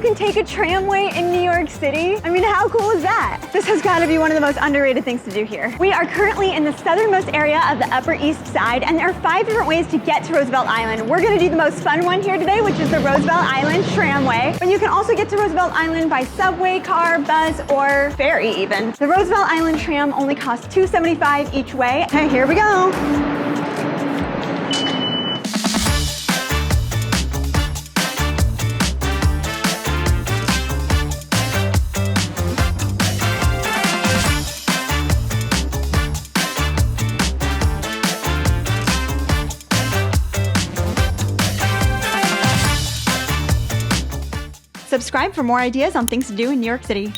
can take a tramway in New York City. I mean, how cool is that? This has got to be one of the most underrated things to do here. We are currently in the southernmost area of the Upper East Side, and there are 5 different ways to get to Roosevelt Island. We're going to do the most fun one here today, which is the Roosevelt Island Tramway. But you can also get to Roosevelt Island by subway, car, bus, or ferry even. The Roosevelt Island tram only costs $2.75 each way. Okay, here we go. Subscribe for more ideas on things to do in New York City.